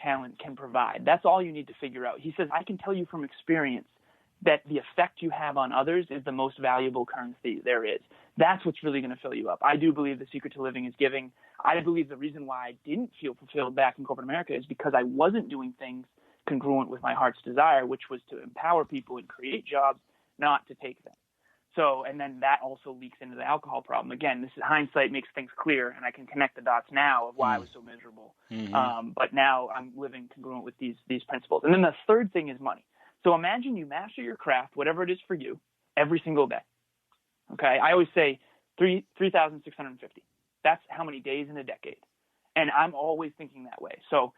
talent can provide. That's all you need to figure out. He says, I can tell you from experience that the effect you have on others is the most valuable currency there is. That's what's really going to fill you up. I do believe the secret to living is giving. I believe the reason why I didn't feel fulfilled back in corporate America is because I wasn't doing things congruent with my heart's desire, which was to empower people and create jobs, not to take them. So, and then that also leaks into the alcohol problem. Again, this is hindsight makes things clear, and I can connect the dots now of why I was so miserable. But now I'm living congruent with these principles. And then the third thing is money. So imagine you master your craft, whatever it is for you, every single day. Okay, I always say 3,650. That's how many days in a decade. And I'm always thinking that way. So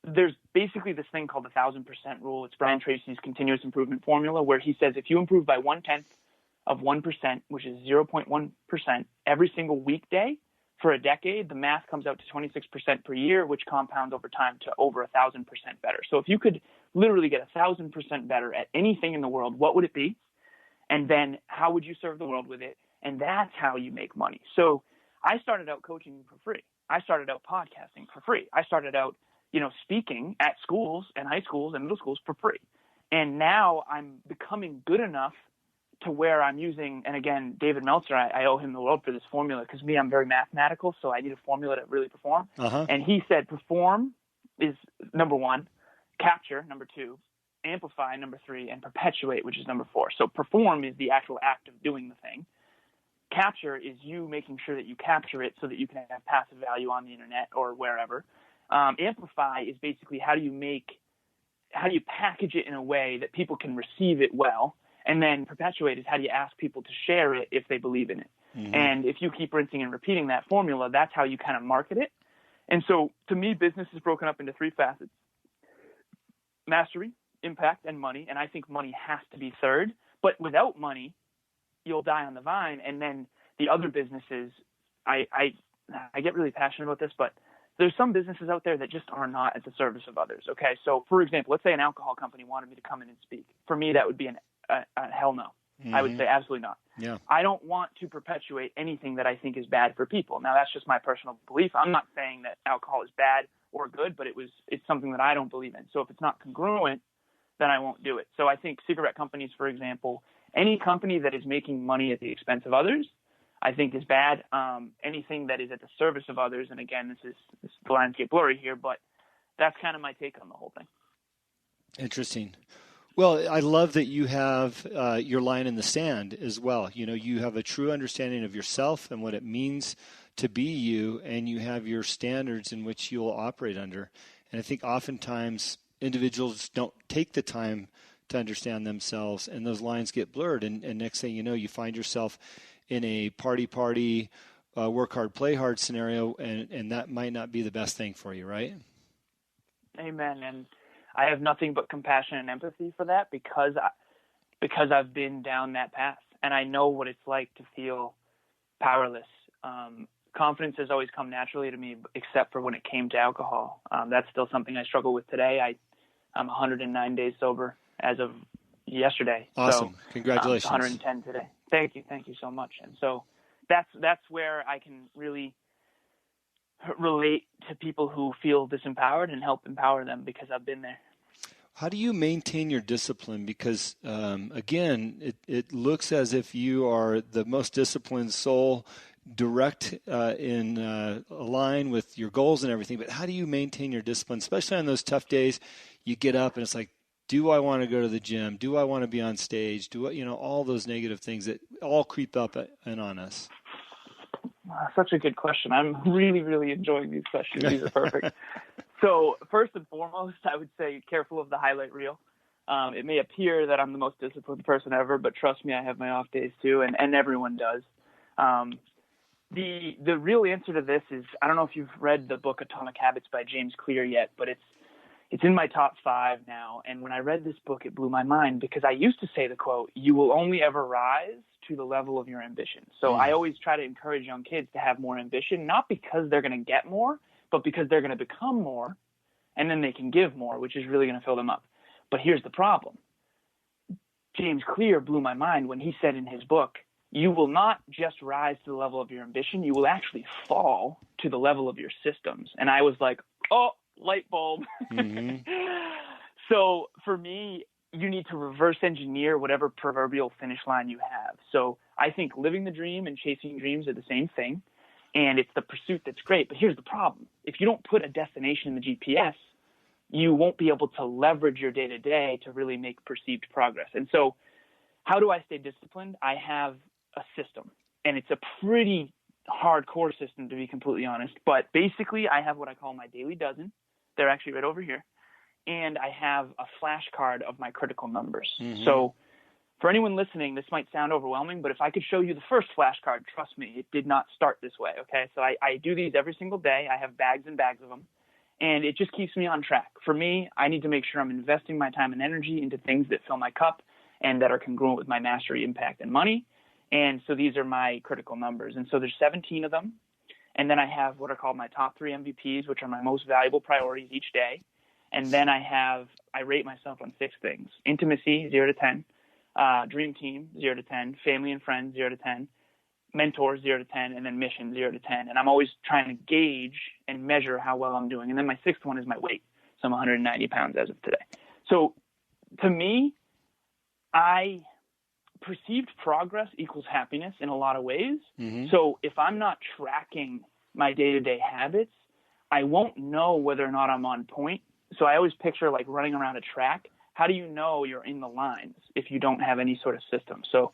there's basically this thing called the 1,000% rule. It's Brian Tracy's continuous improvement formula, where he says if you improve by 1/10 of 1%, which is 0.1% every single weekday for a decade, the math comes out to 26% per year, which compounds over time to over 1,000% better. So if you could literally get 1,000% better at anything in the world, what would it be? And then how would you serve the world with it? And that's how you make money. So I started out coaching for free. I started out podcasting for free. I started out, speaking at schools and high schools and middle schools for free. And now I'm becoming good enough to where I'm using, and again, David Meltzer, I owe him the world for this formula because I'm very mathematical, so I need a formula to really perform. And he said perform is number one, capture, number two, amplify, number three, and perpetuate, which is number four. So perform is the actual act of doing the thing. Capture is you making sure that you capture it so that you can have passive value on the internet or wherever. Amplify is basically how do you package it in a way that people can receive it well. And then perpetuate is how do you ask people to share it if they believe in it. And if you keep rinsing and repeating that formula, that's how you kind of market it. And so to me, business is broken up into three facets: mastery, impact, and money. And I think money has to be third. But without money, you'll die on the vine. And then the other businesses, I get really passionate about this, but there's some businesses out there that just are not at the service of others. Okay. So for example, let's say an alcohol company wanted me to come in and speak. For me, that would be a hell no. I would say absolutely not. Yeah. I don't want to perpetuate anything that I think is bad for people. Now that's just my personal belief. I'm not saying that alcohol is bad or good, but it's something that I don't believe in. So if it's not congruent, then I won't do it. So I think cigarette companies, for example, any company that is making money at the expense of others, I think is bad. Anything that is at the service of others, and again, the lines get blurry here, but that's kind of my take on the whole thing. Interesting. Well, I love that you have your line in the sand as well. You have a true understanding of yourself and what it means to be you, and you have your standards in which you'll operate under. And I think oftentimes individuals don't take the time to understand themselves, and those lines get blurred. And next thing you know, you find yourself in a party, work hard, play hard scenario, and that might not be the best thing for you, right? Amen. And I have nothing but compassion and empathy for that because I've been down that path, and I know what it's like to feel powerless. Confidence has always come naturally to me, except for when it came to alcohol. That's still something I struggle with today. I'm 109 days sober as of yesterday. Awesome. So, congratulations. 110 today. Thank you so much. And so that's where I can really relate to people who feel disempowered and help empower them because I've been there. How do you maintain your discipline? Because, again, it looks as if you are the most disciplined soul, direct in line with your goals and everything. But how do you maintain your discipline, especially on those tough days? You get up and it's like, do I want to go to the gym? Do I want to be on stage? All those negative things that all creep up and on us. Such a good question. I'm really, really enjoying these questions. These are perfect. So first and foremost, I would say careful of the highlight reel. It may appear that I'm the most disciplined person ever, but trust me, I have my off days too, and everyone does. The real answer to this is, I don't know if you've read the book Atomic Habits by James Clear yet, but it's in my top 5 now. And when I read this book, it blew my mind because I used to say the quote, "You will only ever rise to the level of your ambition." So I always try to encourage young kids to have more ambition, not because they're going to get more, but because they're going to become more, and then they can give more, which is really going to fill them up. But here's the problem. James Clear blew my mind when he said in his book, you will not just rise to the level of your ambition, you will actually fall to the level of your systems. And I was like, oh, light bulb. Mm-hmm. So for me, you need to reverse engineer whatever proverbial finish line you have. So I think living the dream and chasing dreams are the same thing. And it's the pursuit that's great. But here's the problem. If you don't put a destination in the GPS, you won't be able to leverage your day-to-day to really make perceived progress. And so how do I stay disciplined? I have a system, and it's a pretty hardcore system, to be completely honest. But basically, I have what I call my daily dozen. They're actually right over here. And I have a flashcard of my critical numbers. Mm-hmm. So for anyone listening, this might sound overwhelming, but if I could show you the first flashcard, trust me, it did not start this way, okay? So I do these every single day. I have bags and bags of them, and it just keeps me on track. For me, I need to make sure I'm investing my time and energy into things that fill my cup and that are congruent with my mastery, impact, and money. And so these are my critical numbers. And so there's 17 of them. And then I have what are called my top 3 MVPs, which are my most valuable priorities each day. And then I rate myself on 6 things: intimacy, 0 to 10, dream team, 0 to 10, family and friends, 0 to 10, mentors, 0 to 10, and then mission, 0 to 10. And I'm always trying to gauge and measure how well I'm doing. And then my 6th one is my weight. So I'm 190 pounds as of today. So to me, perceived progress equals happiness in a lot of ways. Mm-hmm. So if I'm not tracking my day-to-day habits, I won't know whether or not I'm on point. So I always picture like running around a track. How do you know you're in the lines if you don't have any sort of system? So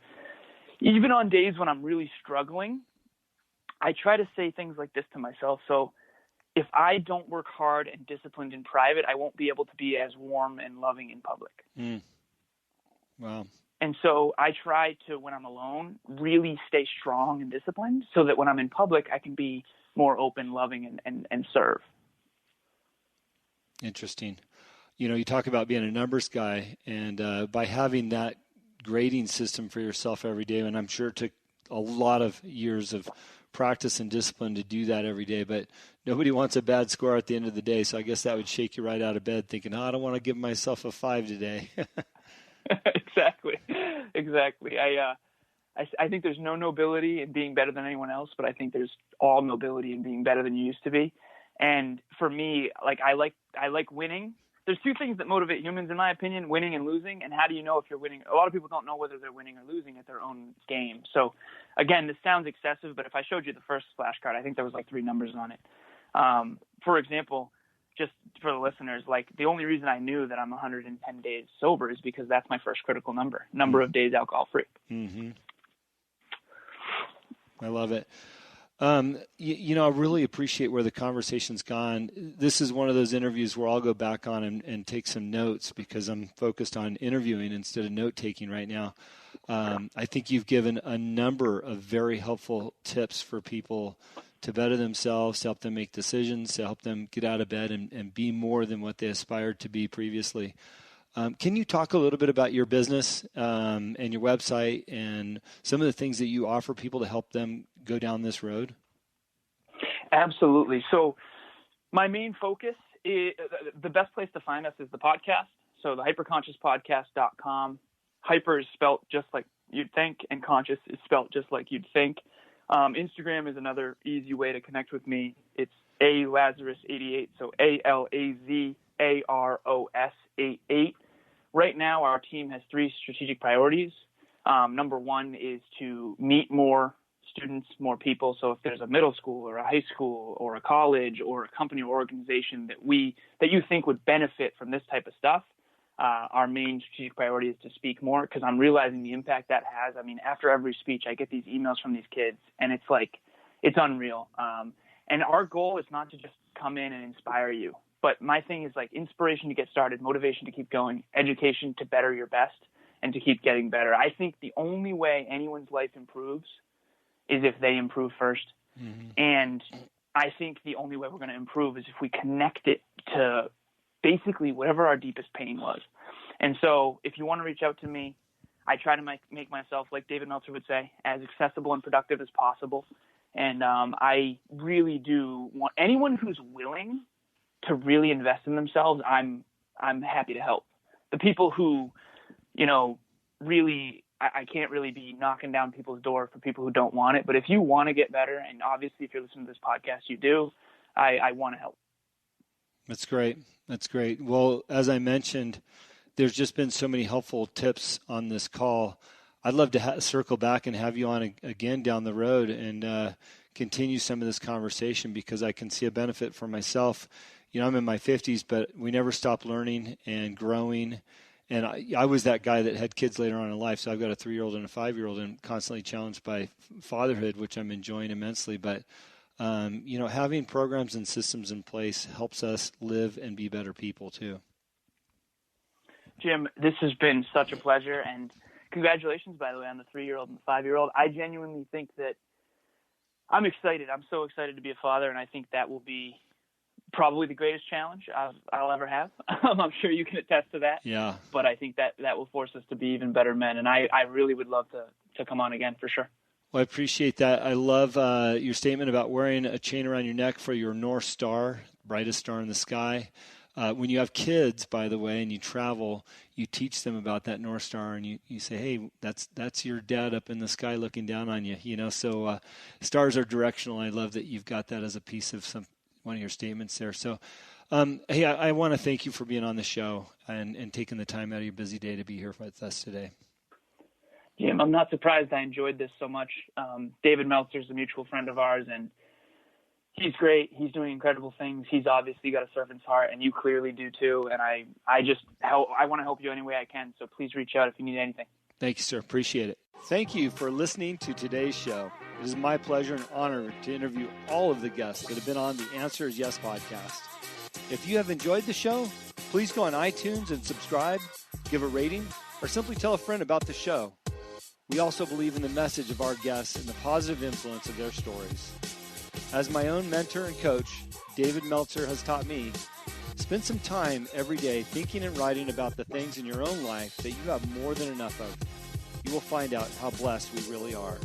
even on days when I'm really struggling, I try to say things like this to myself. So if I don't work hard and disciplined in private, I won't be able to be as warm and loving in public. Mm. Wow. And so I try to, when I'm alone, really stay strong and disciplined so that when I'm in public, I can be more open, loving, and serve. Interesting. You talk about being a numbers guy, and by having that grading system for yourself every day, and I'm sure it took a lot of years of practice and discipline to do that every day, but nobody wants a bad score at the end of the day, so I guess that would shake you right out of bed thinking, I don't want to give myself a 5 today. Exactly. I think there's no nobility in being better than anyone else, but I think there's all nobility in being better than you used to be. And for me, like I like winning. There's 2 things that motivate humans, in my opinion: winning and losing. And how do you know if you're winning? A lot of people don't know whether they're winning or losing at their own game. So again, this sounds excessive, but if I showed you the first flashcard, I think there was like 3 numbers on it. For example, just for the listeners, like the only reason I knew that I'm 110 days sober is because that's my first critical number of days alcohol free. Mm-hmm. I love it. I really appreciate where the conversation's gone. This is one of those interviews where I'll go back on and take some notes because I'm focused on interviewing instead of note taking right now. I think you've given a number of very helpful tips for people to better themselves, to help them make decisions, to help them get out of bed and be more than what they aspired to be previously. Can you talk a little bit about your business and your website and some of the things that you offer people to help them go down this road? Absolutely. So my main focus is the best place to find us is the podcast. So the hyperconsciouspodcast.com. Hyper is spelt just like you'd think, and conscious is spelt just like you'd think. Instagram is another easy way to connect with me. It's Lazaros88. So ALAZAROS88. Right now, our team has 3 strategic priorities. Number 1 is to meet more students, more people. So if there's a middle school or a high school or a college or a company or organization that you think would benefit from this type of stuff, our main strategic priority is to speak more, because I'm realizing the impact that has. I mean, after every speech, I get these emails from these kids, and it's unreal. And our goal is not to just come in and inspire you. But my thing is like inspiration to get started, motivation to keep going, education to better your best and to keep getting better. I think the only way anyone's life improves is if they improve first. Mm-hmm. And I think the only way we're going to improve is if we connect it to basically whatever our deepest pain was. And so if you want to reach out to me, I try to make myself, like David Meltzer would say, as accessible and productive as possible. And I really do want anyone who's willing to really invest in themselves. I'm happy to help. The people who, really, I can't really be knocking down people's door for people who don't want it. But if you want to get better, and obviously if you're listening to this podcast, you do, I want to help. That's great. That's great. Well, as I mentioned, there's just been so many helpful tips on this call. I'd love to circle back and have you on again down the road and continue some of this conversation, because I can see a benefit for myself. I'm in my 50s, but we never stop learning and growing. And I was that guy that had kids later on in life. So I've got a 3-year-old and a 5-year-old, and constantly challenged by fatherhood, which I'm enjoying immensely. But, having programs and systems in place helps us live and be better people too. Jim, this has been such a pleasure, and congratulations, by the way, on the 3-year-old and the 5-year-old. I genuinely think that I'm excited. I'm so excited to be a father, and I think that will be probably the greatest challenge I'll ever have. I'm sure you can attest to that. Yeah. But I think that will force us to be even better men, and I really would love to come on again for sure. Well, I appreciate that. I love your statement about wearing a chain around your neck for your North Star, brightest star in the sky. When you have kids, by the way, and you travel, you teach them about that North Star, and you say, hey, that's your dad up in the sky looking down on you. So stars are directional. I love that you've got that as a piece of one of your statements there. So, hey, I want to thank you for being on the show and taking the time out of your busy day to be here with us today. Jim, I'm not surprised. I enjoyed this so much. David Meltzer's a mutual friend of ours, and he's great. He's doing incredible things. He's obviously got a servant's heart, and you clearly do too. And I want to help you any way I can. So please reach out if you need anything. Thank you, sir. Appreciate it. Thank you for listening to today's show. It is my pleasure and honor to interview all of the guests that have been on the Answer is Yes podcast. If you have enjoyed the show, please go on iTunes and subscribe, give a rating, or simply tell a friend about the show. We also believe in the message of our guests and the positive influence of their stories. As my own mentor and coach, David Meltzer has taught me, spend some time every day thinking and writing about the things in your own life that you have more than enough of. You will find out how blessed we really are.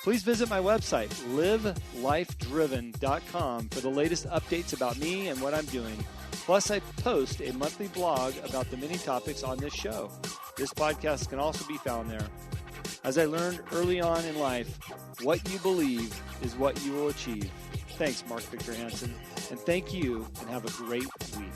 Please visit my website, livelifedriven.com, for the latest updates about me and what I'm doing. Plus, I post a monthly blog about the many topics on this show. This podcast can also be found there. As I learned early on in life, what you believe is what you will achieve. Thanks, Mark Victor Hansen, and thank you, and have a great week.